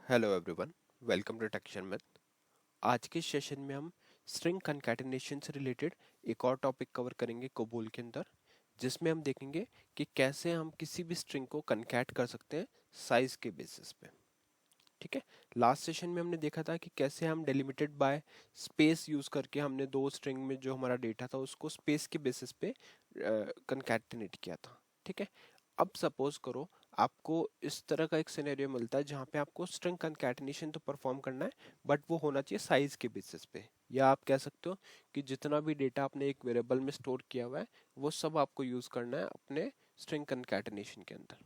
Hello everyone, welcome to टेक्शन में। आज के सेशन में हम स्ट्रिंग कंकैटिनेशन से रिलेटेड एक और टॉपिक कवर करेंगे कोबोल के अंदर, जिसमें हम देखेंगे कि कैसे हम किसी भी स्ट्रिंग को कंकैट कर सकते हैं साइज के बेसिस पे। ठीक है। लास्ट सेशन में हमने देखा था कि कैसे हम डेलिमिटेड बाय स्पेस यूज करके हमने दो स्ट्रिंग में जो हमारा डेटा था उसको स्पेस के बेसिस पे कंकैटिनेट किया था। ठीक है। अब सपोज करो आपको इस तरह का एक सिनेरियो मिलता है जहाँ पे आपको स्ट्रिंग कंकैटिनेशन तो परफॉर्म करना है, बट वो होना चाहिए साइज के बेसिस पे। या आप कह सकते हो कि जितना भी डेटा आपने एक वेरिएबल में स्टोर किया हुआ है वो सब आपको यूज करना है अपने स्ट्रिंग कंकैटिनेशन के अंदर।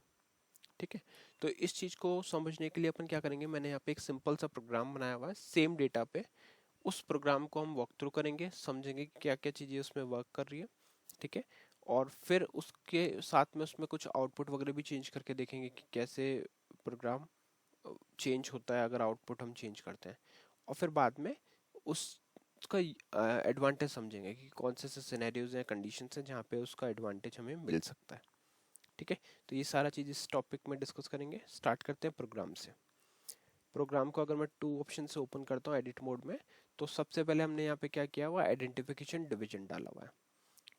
ठीक है। तो इस चीज को समझने के लिए अपन क्या करेंगे, मैंने यहाँ पे एक सिंपल सा प्रोग्राम बनाया हुआ है सेम डेटा पे। उस प्रोग्राम को हम वॉक थ्रू करेंगे, समझेंगे कि क्या क्या चीजें उसमें वर्क कर रही है। ठीक है। और फिर उसके साथ में उसमें कुछ आउटपुट वगैरह भी चेंज करके देखेंगे कि कैसे प्रोग्राम चेंज होता है अगर आउटपुट हम चेंज करते हैं। और फिर बाद में उसका एडवांटेज समझेंगे कि कौन से सिनेरियोज हैं, कंडीशंस हैं जहाँ पे उसका एडवांटेज हमें मिल सकता है। ठीक है। तो ये सारा चीज़ इस टॉपिक में डिस्कस करेंगे। स्टार्ट करते हैं प्रोग्राम से। प्रोग्राम को अगर मैं टू ऑप्शन से ओपन करता हूँ एडिट मोड में, तो सबसे पहले हमने यहाँ पे क्या किया हुआ, आइडेंटिफिकेशन डिवीजन डाला हुआ है।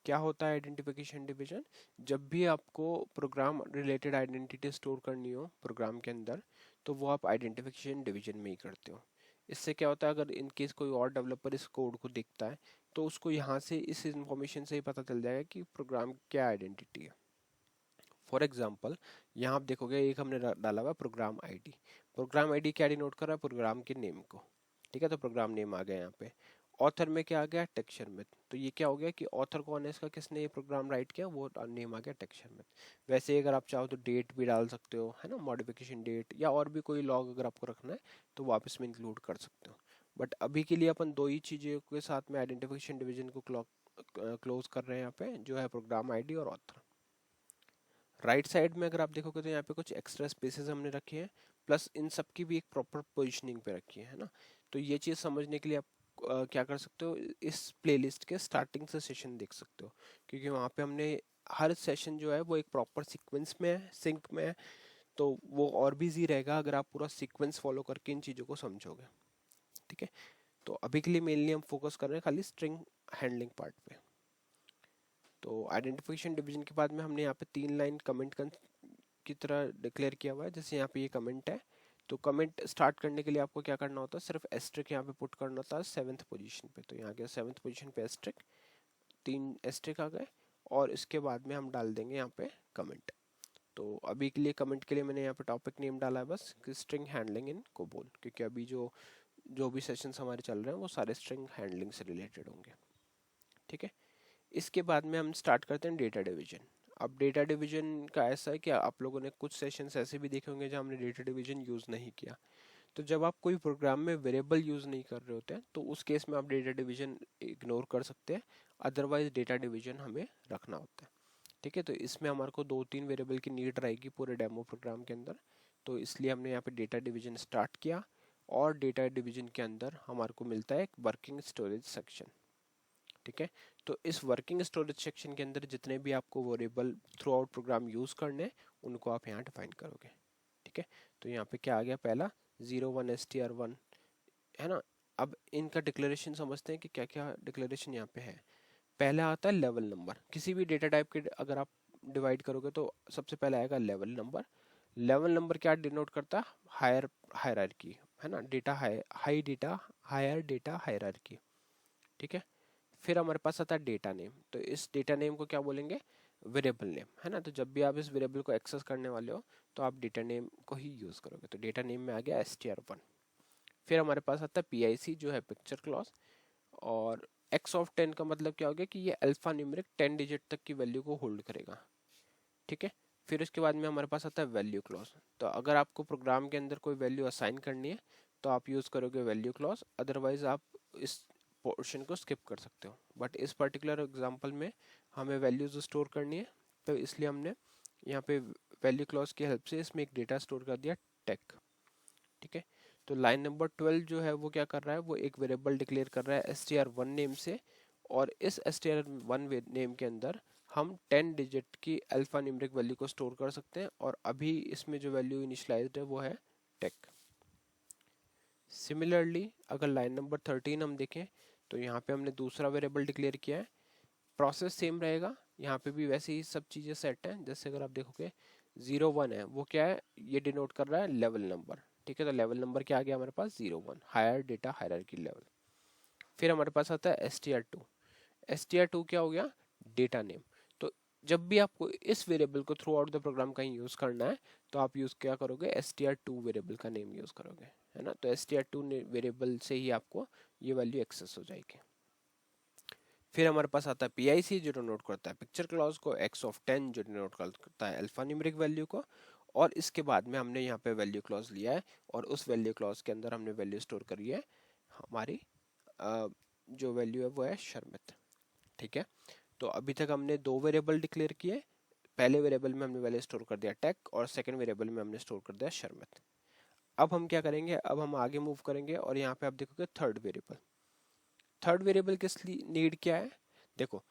क्या होता है आइडेंटिफिकेशन डिवीजन? जब भी आपको प्रोग्राम रिलेटेड आइडेंटिटी स्टोर करनी हो प्रोग्राम के अंदर, तो वो आप आइडेंटिफिकेशन डिवीजन में ही करते हो। इससे क्या होता है, अगर इन केस कोई और डेवलपर इस कोड को देखता है तो उसको यहाँ से इस इंफॉर्मेशन से ही पता चल जाएगा कि प्रोग्राम क्या आइडेंटिटी है। फॉर एग्जाम्पल, यहाँ आप देखोगे एक हमने डाला हुआ प्रोग्राम आईडी। प्रोग्राम आईडी क्या डिनोट कर रहा है, प्रोग्राम के नेम को। ठीक है। तो प्रोग्राम नेम आ गया यहाँ पे। ऑथर में क्या आ गया, टेक्सचर में। तो ये क्या हो गया कि ऑथर कौन है इसका, किसने ये प्रोग्राम राइट किया, वो नेम आ गया टेक्सचर में। वैसे ही अगर आप चाहो तो डेट भी डाल सकते हो, है ना, मॉडिफिकेशन डेट, या और भी कोई लॉग अगर आपको रखना है तो वो आप इसमें इंक्लूड कर सकते हो। बट अभी के लिए अपन दो ही चीज़ों के साथ में आइडेंटिफिकेशन डिवीजन को क्लोज कर रहे हैं यहाँ पे, जो है प्रोग्राम आईडी और ऑथर। राइट साइड में अगर आप देखोगे तो यहाँ पे कुछ एक्स्ट्रा स्पेसेस हमने रखे हैं, प्लस इन सब की भी एक प्रॉपर पोजीशनिंग पे रखी है ना। तो ये चीज़ समझने के लिए आप क्या कर सकते हो, इस प्लेलिस्ट के स्टार्टिंग से सेशन देख सकते हो, क्योंकि वहाँ पे हमने हर सेशन जो है वो एक प्रॉपर सीक्वेंस में है, सिंक में है। तो वो और भी इजी रहेगा अगर आप पूरा सीक्वेंस फॉलो करके इन चीज़ों को समझोगे। ठीक है। तो अभी के लिए मेनली हम फोकस कर रहे हैं खाली स्ट्रिंग हैंडलिंग पार्ट पे। तो आइडेंटिफिकेशन डिवीजन के बाद में हमने यहाँ पे 3 लाइन कमेंट की तरह डिक्लेयर किया हुआ है। जैसे यहाँ पे ये कमेंट है, तो कमेंट स्टार्ट करने के लिए आपको क्या करना होता है, सिर्फ एस्ट्रिक यहाँ पे पुट करना होता है 7th पोजीशन पे। तो यहाँ गया 7th पोजीशन पे एस्ट्रिक, 3 एस्ट्रिक आ गए। और इसके बाद में हम डाल देंगे यहाँ पे कमेंट। तो अभी के लिए कमेंट के लिए मैंने यहाँ पे टॉपिक नेम डाला है बस, स्ट्रिंग हैंडलिंग इन कोबोल, क्योंकि अभी जो जो भी सेशंस हमारे चल रहे हैं वो सारे स्ट्रिंग हैंडलिंग से रिलेटेड होंगे। ठीक है। इसके बाद में हम स्टार्ट करते हैं डेटा डिवीजन। अब डेटा डिवीजन का ऐसा है कि आप लोगों ने कुछ सेशंस ऐसे भी देखे होंगे जहाँ हमने डेटा डिवीजन यूज़ नहीं किया। तो जब आप कोई प्रोग्राम में वेरिएबल यूज़ नहीं कर रहे होते हैं तो उस केस में आप डेटा डिवीजन इग्नोर कर सकते हैं। अदरवाइज डेटा डिवीजन हमें रखना होता है। ठीक है। तो इसमें हमारे को 2-3 वेरिएबल की नीड रहेगी पूरे डेमो प्रोग्राम के अंदर। तो इसलिए हमने यहाँ पे डेटा डिवीजन स्टार्ट किया। और डेटा डिवीजन के अंदर हमारे को मिलता है एक वर्किंग स्टोरेज सेक्शन। ठीक है। तो इस वर्किंग स्टोरेज सेक्शन के अंदर जितने भी आपको variable through out program use करने हैं उनको आप यहाँ डिफाइन करोगे। ठीक है। तो यहाँ पे क्या आ गया, पहला 01 str1, है ना। अब इनका डिक्लेरेशन समझते हैं कि क्या क्या डिक्लेरेशन यहाँ पे है। पहला आता है लेवल नंबर। किसी भी डेटा टाइप के अगर आप डिवाइड करोगे तो सबसे पहले आएगा लेवल नंबर। लेवल नंबर क्या डिनोट करता है, हायर हायरार्की, है ना, data high high data higher data hierarchy. ठीक है। फिर हमारे पास आता है डेटा नेम। तो इस डेटा नेम को क्या बोलेंगे, वेरिएबल नेम, है ना। तो जब भी आप इस वेरिएबल को एक्सेस करने वाले हो तो आप डेटा नेम को ही यूज करोगे। तो डेटा नेम में आ गया str1। फिर हमारे पास आता है PIC जो है पिक्चर क्लॉज। और x(10) का मतलब क्या हो गया कि ये अल्फा न्यूमेरिक 10 डिजिट तक की वैल्यू को होल्ड करेगा। ठीक है। फिर उसके बाद में हमारे पास आता है वैल्यू क्लॉज। तो अगर आपको प्रोग्राम के अंदर कोई वैल्यू असाइन करनी है तो आप यूज करोगे वैल्यू क्लॉज, अदरवाइज आप इस पोर्शन को स्किप कर सकते हो। बट इस पर्टिकुलर एग्जांपल में हमें वैल्यूज स्टोर करनी है, तो इसलिए हमने यहाँ पे वैल्यू क्लॉज की हेल्प से इसमें एक डेटा स्टोर कर दिया, टेक। ठीक है। तो लाइन नंबर 12 जो है वो क्या कर रहा है, वो एक वेरिएबल डिक्लेयर कर रहा है str1 नेम से। और इस str1 नेम के अंदर हम 10 डिजिट की अल्फा न्यूमेरिक वैल्यू को स्टोर कर सकते हैं। और अभी इसमें जो वैल्यू इनिशियलाइज्ड है वो है टेक। सिमिलरली अगर लाइन नंबर 13 हम देखें तो यहाँ पे हमने दूसरा वेरिएबल डिक्लेयर किया है। प्रोसेस सेम रहेगा, यहाँ पे भी वैसे ही सब चीज़ें सेट हैं। जैसे अगर आप देखोगे 01 है, वो क्या है, ये डिनोट कर रहा है लेवल नंबर। ठीक है, तो लेवल नंबर क्या आ गया हमारे पास 01, हायर डेटा हायरार्की लेवल। फिर हमारे पास आता है str2। str2 क्या हो गया, डेटा नेम। तो जब भी आपको इस वेरिएबल को थ्रू आउट द प्रोग्राम कहीं यूज करना है तो आप यूज क्या करोगे, str2 वेरिएबल का नेम यूज करोगे, है ना। तो str2 वेरिएबल से ही आपको ये वैल्यू एक्सेस हो जाएगी। फिर हमारे पास आता है PIC जो डिनोट करता है पिक्चर क्लॉज को, x ऑफ 10 जो डिनोट करता है अल्फा न्यूमेरिक वैल्यू को। और इसके बाद में हमने यहाँ पे वैल्यू क्लॉज लिया है और उस वैल्यू क्लॉज के अंदर हमने वैल्यू स्टोर करी है हमारी जो वैल्यू है वो है शर्मित। ठीक है, तो अभी तक हमने दो वेरिएबल डिक्लेयर किए। पहले वेरिएबल में हमने वैल्यू स्टोर कर दिया टेक और सेकंड वेरिएबल में हमने स्टोर कर दिया शर्मित। अब हम क्या करेंगे, अब हम आगे मूव करेंगे और यहाँ पे आप देखोगे थर्ड वेरिएबल। थर्ड वेरिएबल किस नीड क्या है, देखो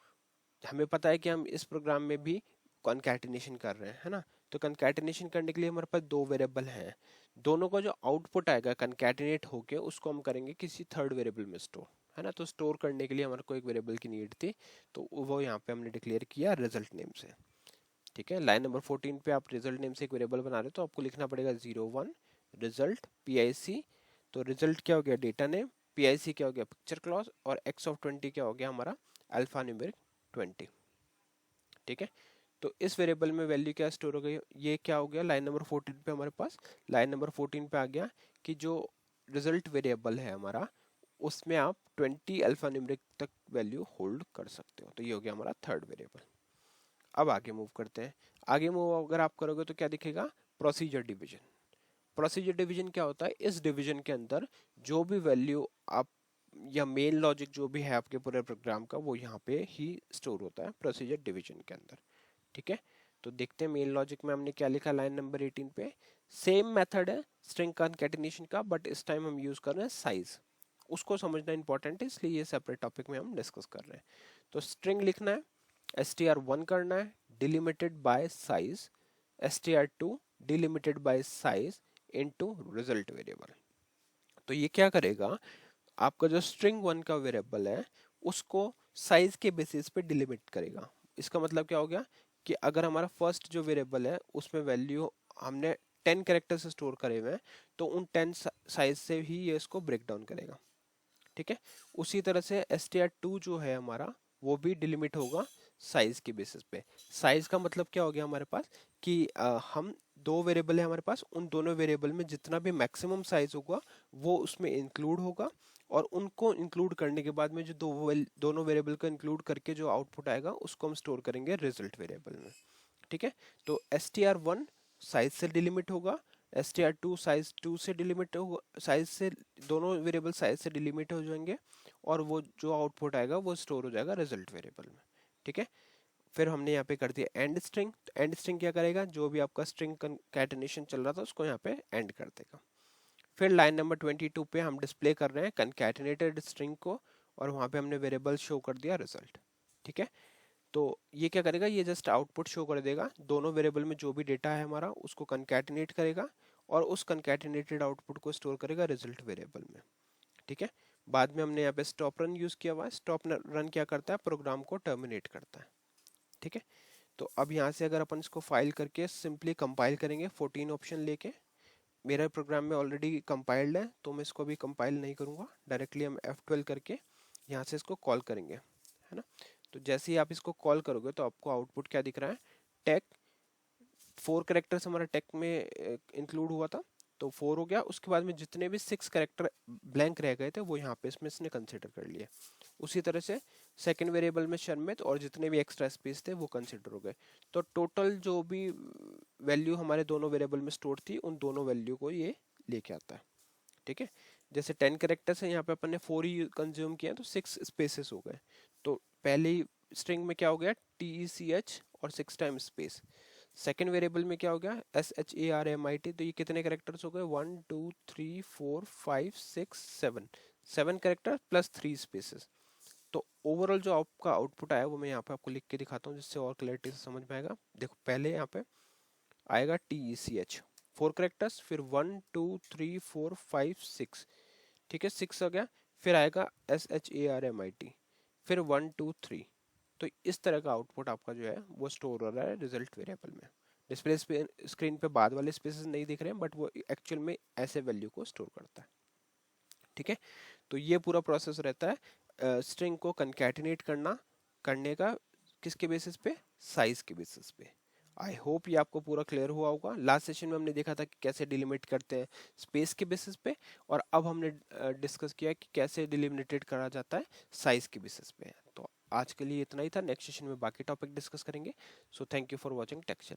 हमें पता है कि हम इस प्रोग्राम में भी कॉन्कैटिनेशन कर रहे हैं, है ना। तो कॉन्कैटिनेशन करने के लिए हमारे पास दो वेरिएबल हैं, दोनों का जो आउटपुट आएगा कॉन्कैटिनेट होके उसको हम करेंगे किसी थर्ड वेरिएबल में स्टोर, है ना। तो स्टोर करने के लिए हमारे को एक वेरिएबल की नीड थी, तो वो यहाँ पे हमने डिक्लेयर किया रिजल्ट नेम से। ठीक है, लाइन नंबर 14 पे आप रिजल्ट नेम से एक वेरिएबल बना रहे हो तो आपको लिखना पड़ेगा 01 रिजल्ट PIC। तो रिजल्ट क्या हो गया, डेटा नेम, PIC क्या हो गया, पिक्चर क्लॉज, और x ऑफ 20 क्या हो गया हमारा अल्फा न्यूमेरिक 20। ठीक है, तो इस वेरिएबल में वैल्यू क्या स्टोर हो गई, ये क्या हो गया लाइन नंबर 14 पे हमारे पास, लाइन नंबर 14 पे आ गया कि जो रिजल्ट वेरिएबल है हमारा उसमें आप 20 अल्फा न्यूमेरिक तक वैल्यू होल्ड कर सकते हो। तो ये हो गया हमारा थर्ड वेरिएबल। अब आगे मूव करते हैं। आगे मूव अगर आप करोगे तो क्या दिखेगा, प्रोसीजर डिवीजन। प्रोसीजर डिवीजन क्या होता है, इस डिवीजन के अंदर जो भी वैल्यू आप या मेन लॉजिक जो भी है आपके पूरे प्रोग्राम का वो यहाँ पे ही स्टोर होता है प्रोसीजर डिवीजन के अंदर। ठीक है, तो देखते हैं मेन लॉजिक में हमने क्या लिखा लाइन नंबर 18 पे। सेम मेथड है स्ट्रिंग कॉन्कैटिनेशन का, बट इस टाइम हम यूज कर रहे हैं साइज। उसको समझना इंपॉर्टेंट है, इसलिए ये सेपरेट टॉपिक में हम डिस्कस कर रहे हैं। तो स्ट्रिंग लिखना है, str1 करना है delimited bye size, str2 delimited bye size into result variable. तो ये क्या करेगा, आपका जो स्ट्रिंग 1 का वेरिएबल है उसको साइज के बेसिस पे डिलिमिट करेगा। इसका मतलब क्या हो गया कि अगर हमारा फर्स्ट जो वेरिएबल है उसमें वैल्यू हमने 10 कैरेक्टर से स्टोर करे हुए हैं तो उन 10 साइज से ही ये इसको ब्रेक डाउन करेगा। ठीक है, उसी तरह से str2 जो है हमारा वो भी डिलिमिट होगा साइज के बेसिस पे। साइज का मतलब क्या हो गया हमारे पास कि हम दो वेरिएबल है हमारे पास, उन दोनों वेरिएबल में जितना भी मैक्सिमम साइज होगा वो उसमें इंक्लूड होगा, और उनको इंक्लूड करने के बाद में जो दोनों वेरिएबल को इंक्लूड करके जो आउटपुट आएगा उसको हम स्टोर करेंगे रिजल्ट वेरिएबल में। ठीक है, तो str1 साइज से डिलिमिट होगा, str2 साइज 2 से डिलिमिट होगा, साइज से दोनों वेरिएबल साइज से डिलिमिट हो जाएंगे, और वो जो आउटपुट आएगा वो स्टोर हो जाएगा रिजल्ट वेरिएबल में। ठीक है, फिर हमने यहाँ पे कर दिया एंड स्ट्रिंग। तो एंड स्ट्रिंग क्या करेगा, जो भी आपका स्ट्रिंग कंकैटिनेशन चल रहा था उसको यहाँ पे एंड कर देगा। फिर लाइन नंबर 22 पे हम डिस्प्ले कर रहे हैं कंकैटिनेटेड स्ट्रिंग को, और वहाँ पे हमने वेरिएबल शो कर दिया रिजल्ट। ठीक है, तो ये क्या करेगा, ये जस्ट आउटपुट शो कर देगा, दोनों वेरिएबल में जो भी डेटा है हमारा उसको कंकैटिनेट करेगा और उस कंकैटिनेटेड आउटपुट को स्टोर करेगा रिजल्ट वेरिएबल में। ठीक है, बाद में हमने यहाँ पे स्टॉप रन यूज किया हुआ है। स्टॉप रन क्या करता है, प्रोग्राम को टर्मिनेट करता है। ठीक है, तो अब यहाँ से अगर अपन इसको फाइल करके सिंपली कंपाइल करेंगे 14 ऑप्शन लेके, मेरा प्रोग्राम में ऑलरेडी कंपाइल्ड है तो मैं इसको अभी कंपाइल नहीं करूँगा, डायरेक्टली हम F12 करके यहाँ से इसको कॉल करेंगे, है ना। तो जैसे ही आप इसको कॉल करोगे तो आपको आउटपुट क्या दिख रहा है, टेक 4 कैरेक्टर्स हमारा टेक में इंक्लूड हुआ था तो 4 हो गया, उसके बाद में जितने भी 6 कैरेक्टर ब्लैंक रह गए थे वो यहाँ पे इसमें इसने कंसिडर कर लिए। उसी तरह से सेकंड वेरिएबल में शर्मित और जितने भी एक्स्ट्रा स्पेस थे वो कंसिडर हो गए। तो टोटल जो भी वैल्यू हमारे दोनों वेरिएबल में स्टोर थी उन दोनों वैल्यू को ये लेके आता है। ठीक है, जैसे 10 कैरेक्टर्स है यहाँ पे अपन ने 4 ही कंज्यूम किया तो 6 स्पेसेस हो गए। तो पहली स्ट्रिंग में क्या हो गया, TECH और 6 टाइम स्पेस। सेकेंड वेरिएबल में क्या हो गया, SHARMIT, तो ये कितने कैरेक्टर्स हो गए, 1 2 3 4 5 6 7, 7 कैरेक्टर प्लस 3 स्पेसेस। तो ओवरऑल जो आपका आउटपुट आया वो मैं यहाँ पे आपको लिख के दिखाता हूँ जिससे और क्लैरिटी से समझ में आएगा। देखो पहले यहाँ पे आएगा TECH 4 कैरेक्टर्स, फिर 1 2 3 4 5 6, ठीक है, 6 हो गया, फिर आएगा SHARMIT, फिर 1 2 3। तो इस तरह का आउटपुट आपका जो है वो स्टोर हो रहा है रिजल्ट वेरिएबल में। डिस्प्ले स्क्रीन पे बाद वाले स्पेसेस नहीं दिख रहे हैं, बट वो एक्चुअल में ऐसे वैल्यू को स्टोर करता है। ठीक है, तो ये पूरा प्रोसेस रहता है स्ट्रिंग को कंकैटिनेट करने का, किसके बेसिस पे, साइज के बेसिस पे। आई होप ये आपको पूरा क्लियर हुआ होगा। लास्ट सेशन में हमने देखा था कि कैसे डिलिमिट करते हैं स्पेस के बेसिस पे, और अब हमने डिस्कस किया कि कैसे डिलिमिटेड करा जाता है साइज के बेसिस पे। तो आज के लिए इतना ही था, नेक्स्ट सेशन में बाकी टॉपिक डिस्कस करेंगे। So thank you for watching texture.